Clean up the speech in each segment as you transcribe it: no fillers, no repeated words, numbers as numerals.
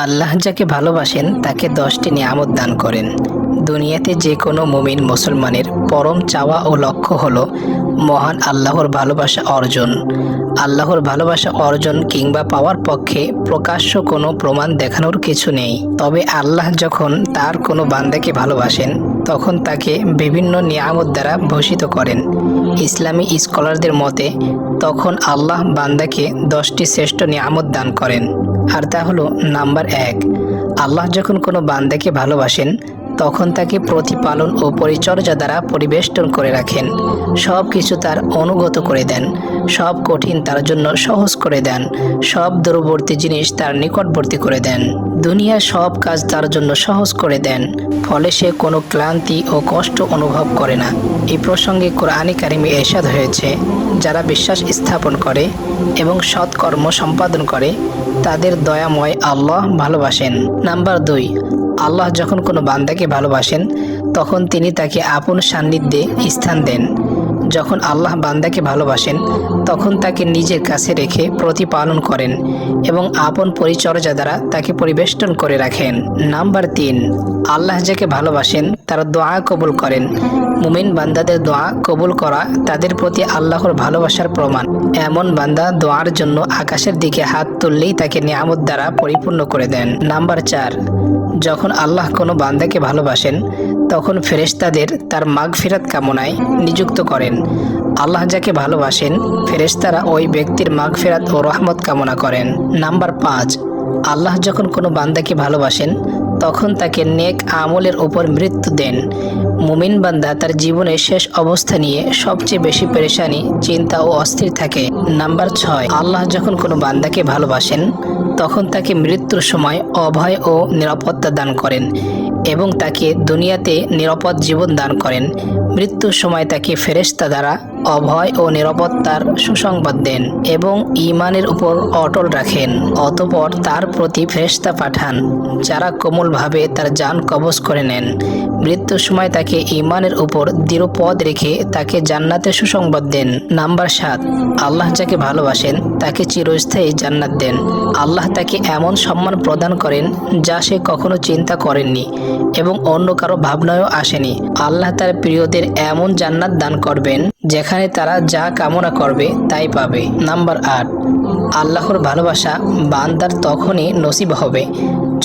আল্লাহ যাকে ভালোবাসেন তাকে 10টি নিয়ামত দান করেন। দুনিয়াতে যে কোনো মুমিন মুসলমানের পরম চাওয়া ও লক্ষ্য হলো মহান আল্লাহর ভালোবাসা অর্জন। আল্লাহর ভালোবাসা অর্জন কিংবা পাওয়ার পক্ষে প্রকাশ্য কোনো প্রমাণ দেখানোর কিছু নেই। তবে আল্লাহ যখন তার কোনো বান্দাকে ভালোবাসেন তখন তাকে বিভিন্ন নিয়ামত দ্বারা ভূষিত করেন। ইসলামী স্কলারদের মতে তখন আল্লাহ বান্দাকে 10টি শ্রেষ্ঠ নিয়ামত দান করেন। আর তা হলো নাম্বার 1, আল্লাহ যখন কোনো বান্দাকে ভালোবাসেন তখন তাকে প্রতিপালন ও পরিচর্যা দ্বারা পরিবেষ্টন করে রাখেন। সব কিছু তার অনুগত করে দেন, সব কঠিন তার জন্য সহজ করে দেন, সব দূরবর্তী জিনিস তার নিকটবর্তী করে দেন, দুনিয়ার সব কাজ তার জন্য সহজ করে দেন। ফলে সে কোনো ক্লান্তি ও কষ্ট অনুভব করে না। এই প্রসঙ্গে কোরআনে কারিমে ইরশাদ হয়েছে, যারা বিশ্বাস স্থাপন করে এবং সৎকর্ম সম্পাদন করে তাদের দয়াময় আল্লাহ ভালোবাসেন। নাম্বার 2, আল্লাহ যখন কোনো বান্দাকে ভালোবাসেন তখন তিনি তাকে আপন সান্নিধ্যে স্থান দেন। যখন আল্লাহ বান্দাকে ভালোবাসেন তখন তাকে নিজের কাছে রেখে প্রতিপালন করেন এবং আপন পরিচর্যা দ্বারা তাকে পরিবেষ্টন করে রাখেন। নাম্বার 3, আল্লাহ যাকে ভালোবাসেন তার দোয়া কবুল করেন। মুমিন বান্দাদের দোয়া কবুল করা তাদের প্রতি আল্লাহর ভালোবাসার প্রমাণ। এমন বান্দা দোয়ার জন্য আকাশের দিকে হাত তুললেই তাকে নিয়ামত দ্বারা পরিপূর্ণ করে দেন। নাম্বার 4, যখন আল্লাহ কোনো বান্দাকে ভালোবাসেন তখন ফেরেশতাদের তার মাগফিরাত কামনায় নিযুক্ত করেন। আল্লাহ যাকে ভালোবাসেন ফেরেশতারা ওই ব্যক্তির মাগফিরাত ও রহমত কামনা করেন। নাম্বার 5, আল্লাহ যখন কোনো বান্দাকে ভালোবাসেন তখন তাকে নেক আমলের উপর মৃত্যু দেন। মুমিন বান্দা তার জীবনের শেষ অবস্থা নিয়ে সবচেয়ে বেশি পেরেশানি, চিন্তা ও অস্থির থাকে। নাম্বার 6, আল্লাহ যখন কোনো বান্দাকে ভালোবাসেন তখন তাকে মৃত্যুর সময় অভয় ও নিরাপত্তা দান করেন এবং তাকে দুনিয়াতে নিরাপদ জীবন দান করেন। মৃত্যুর সময় তাকে ফেরেশতা দ্বারা অভয় ও নিরাপত্তার সুসংবাদ দেন এবং ঈমানের উপর অটল রাখেন। অতঃপর তার প্রতি ফেরেশতা পাঠান যারা কোমলভাবে তার জান কবজ করে নেন। মৃত্যুর সময় তাকে ঈমানের উপর দৃঢ় পদ রেখে তাকে জান্নাতের সুসংবাদ দেন। নাম্বার 7, আল্লাহ যাকে ভালোবাসেন তাকে চিরস্থায়ী জান্নাত দেন। আল্লাহ তাকে এমন সম্মান প্রদান করেন যা সে কখনো চিন্তা করেননি এবং অন্য কারো ভাবনায়ও আসেনি। আল্লাহ তার প্রিয়দের এমন জান্নাত দান করবেন যেখানে তারা যা কামনা করবে তাই পাবে। নাম্বার 8, আল্লাহর ভালোবাসা বান্দার তখনই নসিব হবে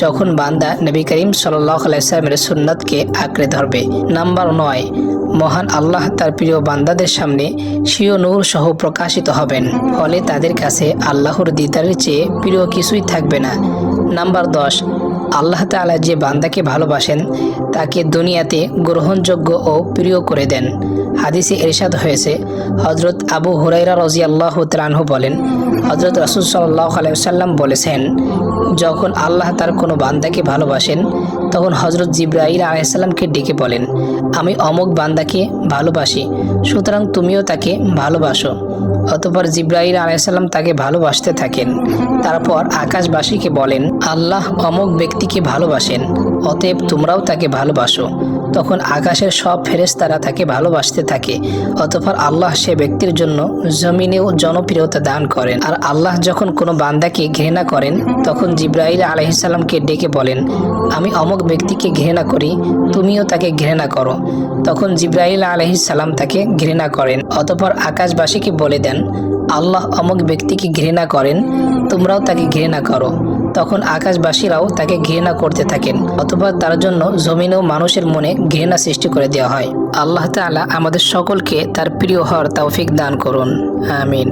যখন বান্দা নবী করিম সাল্লাল্লাহু আলাইহি ওয়াসাল্লামের সুন্নাতকে আঁকড়ে ধরবে। নাম্বার 9, মহান আল্লাহ তার প্রিয় বান্দাদের সামনে স্বীয় নূর সহ প্রকাশিত হবেন, ফলে তাদের কাছে আল্লাহর দিদারের চেয়ে প্রিয় কিছুই থাকবে না। নাম্বার 10, আল্লাহ তাআলা যে বান্দাকে ভালোবাসেন তাকে দুনিয়াতে গ্রহণযোগ্য ও প্রিয় করে দেন। হাদিসে ইরশাদ হয়েছে, হযরত আবু হুরায়রা রাদিয়াল্লাহু তাআলা আনহু বলেন, হযরত রাসূল সাল্লাল্লাহু আলাইহি ওয়াসাল্লাম বলেছেন, যখন আল্লাহ তার কোনো বান্দাকে ভালোবাসেন তখন হযরত জিবরাইল আলাইহিস সালামকে ডেকে বলেন, আমি অমুক বান্দাকে ভালোবাসি, সুতরাং তুমিও তাকে ভালোবাসো। অতঃপর জিবরাইল আলাইহিস সালাম তাকে ভালোবাসতে থাকেন। তারপর আকাশবাসীকে বলেন, আল্লাহ অমুক ব্যক্তিকে ভালোবাসেন, অতএব তোমরাও তাকে ভালোবাসো। তখন আকাশের সব ফেরেশতারা তাকে ভালোবাসতে থাকে। অতঃপর আল্লাহ সে ব্যক্তির জন্য জমিনেও জনপ্রিয়তা দান করেন। আর আল্লাহ যখন কোনো বান্দাকে ঘৃণা করেন তখন জিবরাইল আলাইহিস সালামকে ডেকে বলেন, আমি অমুক ব্যক্তিকে ঘৃণা করি, তুমিও তাকে ঘৃণা করো। তখন জিবরাইল আলাইহিস সালাম তাকে ঘৃণা করেন। অতঃপর আকাশবাসীকে বলে দেন, আল্লাহ অমুক ব্যক্তিকে ঘৃণা করেন, তোমরাও তাকে ঘৃণা করো। তখন আকাশবাসীরাও তাকে ঘৃণা করতে থাকেন। অতঃপর তার জন্য জমিনেও মানুষের মনে ঘৃণা সৃষ্টি করে দেওয়া হয়। আল্লাহ তাআলা আমাদের সকলকে তার প্রিয় হওয়ার তৌফিক দান করুন। আমিন।